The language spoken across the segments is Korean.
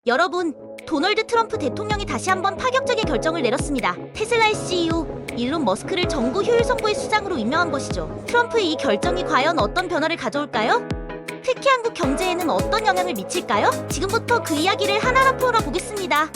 여러분, 도널드 트럼프 대통령이 다시 한번 파격적인 결정을 내렸습니다. 테슬라의 CEO 일론 머스크를 정부 효율 선고의 수장으로 임명한 것이죠. 트럼프의 이 결정이 과연 어떤 변화를 가져올까요? 특히 한국 경제에는 어떤 영향을 미칠까요? 지금부터 그 이야기를 하나하나 풀어보겠습니다.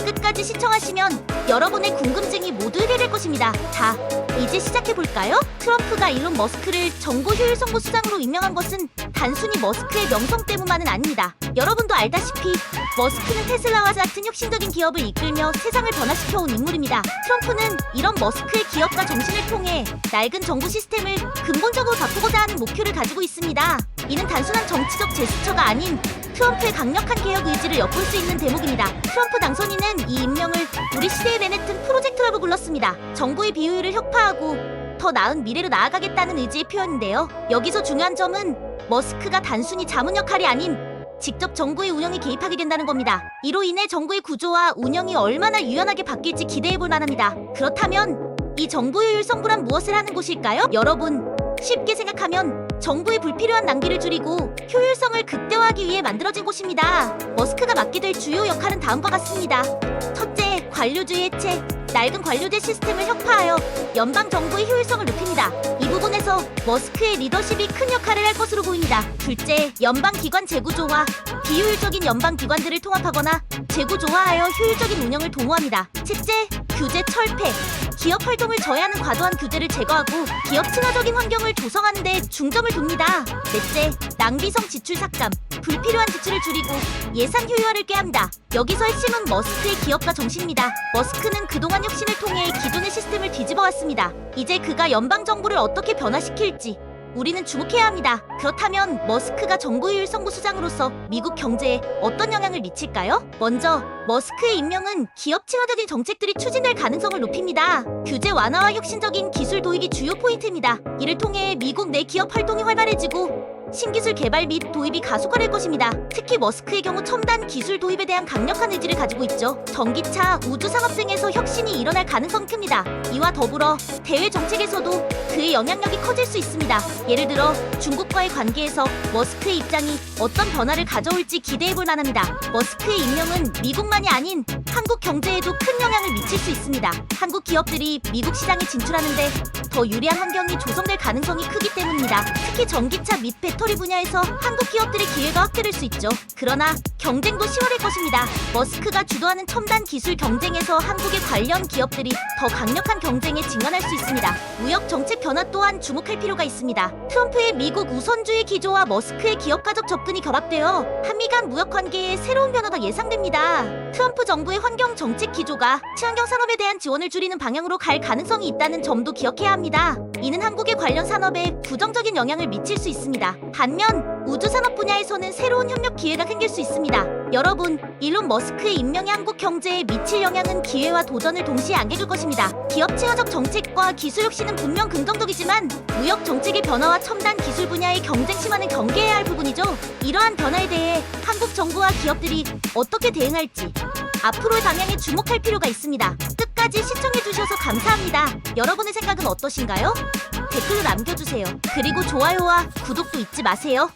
끝까지 시청하시면 여러분의 궁금증이 모두 해결될 것입니다. 자, 이제 시작해볼까요? 트럼프가 일론 머스크를 정부 효율 선고 수장으로 임명한 것은 단순히 머스크의 명성 때문만은 아닙니다. 여러분도 알다시피 머스크는 테슬라와 같은 혁신적인 기업을 이끌며 세상을 변화시켜온 인물입니다. 트럼프는 이런 머스크의 기업과 정신을 통해 낡은 정부 시스템을 근본적으로 바꾸고자 하는 목표를 가지고 있습니다. 이는 단순한 정치적 제스처가 아닌 트럼프의 강력한 개혁 의지를 엿볼 수 있는 대목입니다. 트럼프 당선인은 이 임명을 우리 시대의 맨해튼 프로젝트라고 불렀습니다. 정부의 비효율을 혁파하고 더 나은 미래로 나아가겠다는 의지의 표현인데요. 여기서 중요한 점은 머스크가 단순히 자문 역할이 아닌 직접 정부의 운영에 개입하게 된다는 겁니다. 이로 인해 정부의 구조와 운영이 얼마나 유연하게 바뀔지 기대해볼 만합니다. 그렇다면 이 정부 효율 선고란 무엇을 하는 곳일까요? 여러분, 쉽게 생각하면 정부의 불필요한 낭비를 줄이고 효율성을 극대화하기 위해 만들어진 곳입니다. 머스크가 맡게 될 주요 역할은 다음과 같습니다. 첫째, 관료주의 해체. 낡은 관료제 시스템을 혁파하여 연방 정부의 효율성을 높입니다. 이 부분에서 머스크의 리더십이 큰 역할을 할 것으로 보입니다. 둘째, 연방 기관 재구조화. 비효율적인 연방 기관들을 통합하거나 재구조화하여 효율적인 운영을 도모합니다. 셋째, 규제 철폐. 기업 활동을 저해하는 과도한 규제를 제거하고 기업 친화적인 환경을 조성하는 데 중점을 둡니다. 넷째, 낭비성 지출 삭감. 불필요한 지출을 줄이고 예산 효율화를 꾀합니다. 여기서 핵심은 머스크의 기업가 정신입니다. 머스크는 그동안 혁신을 통해 기존의 시스템을 뒤집어왔습니다. 이제 그가 연방 정부를 어떻게 변화시킬지 우리는 주목해야 합니다. 그렇다면 머스크가 정부 효율 선고 수장으로서 미국 경제에 어떤 영향을 미칠까요? 먼저 머스크의 임명은 기업 친화적인 정책들이 추진될 가능성을 높입니다. 규제 완화와 혁신적인 기술 도입이 주요 포인트입니다. 이를 통해 미국 내 기업 활동이 활발해지고 신기술 개발 및 도입이 가속화될 것입니다. 특히 머스크의 경우 첨단 기술 도입에 대한 강력한 의지를 가지고 있죠. 전기차, 우주 산업 등에서 혁신이 일어날 가능성이 큽니다. 이와 더불어 대외 정책에서도 그의 영향력이 커질 수 있습니다. 예를 들어 중국과의 관계에서 머스크의 입장이 어떤 변화를 가져올지 기대해볼 만합니다. 머스크의 임명은 미국만이 아닌 한국 경제에도 큰 영향을 미칠 수 있습니다. 한국 기업들이 미국 시장에 진출하는데 더 유리한 환경이 조성될 가능성이 크기 때문입니다. 특히 전기차 및 배터리 분야에서 한국 기업들의 기회가 확대될 수 있죠. 그러나 경쟁도 시원할 것입니다. 머스크가 주도하는 첨단 기술 경쟁에서 한국의 관련 기업들이 더 강력한 경쟁에 직면할 수 있습니다. 무역 정책 변화 또한 주목할 필요가 있습니다. 트럼프의 미국 우선주의 기조와 머스크의 기업가적 접근이 결합되어 한미 간 무역 관계에 새로운 변화가 예상됩니다. 트럼프 정부의 환경 정책 기조가 친환경 산업에 대한 지원을 줄이는 방향으로 갈 가능성이 있다는 점도 기억해야 합니다. 이는 한국의 관련 산업에 부정적인 영향을 미칠 수 있습니다. 반면 우주 산업 분야에서는 새로운 협력 기회가 생길 수 있습니다. 여러분, 일론 머스크의 임명이 한국 경제에 미칠 영향은 기회와 도전을 동시에 안겨줄 것입니다. 기업 친화적 정책과 기술 혁신은 분명 긍정적이지만 무역 정책의 변화와 첨단 기술 분야의 경쟁 심화는 경계해야 할 부분이죠. 이러한 변화에 대해 한국 정부와 기업들이 어떻게 대응할지 앞으로의 방향에 주목할 필요가 있습니다. 끝까지 시청해주셔서 감사합니다. 여러분의 생각은 어떠신가요? 댓글로 남겨주세요. 그리고 좋아요와 구독도 잊지 마세요.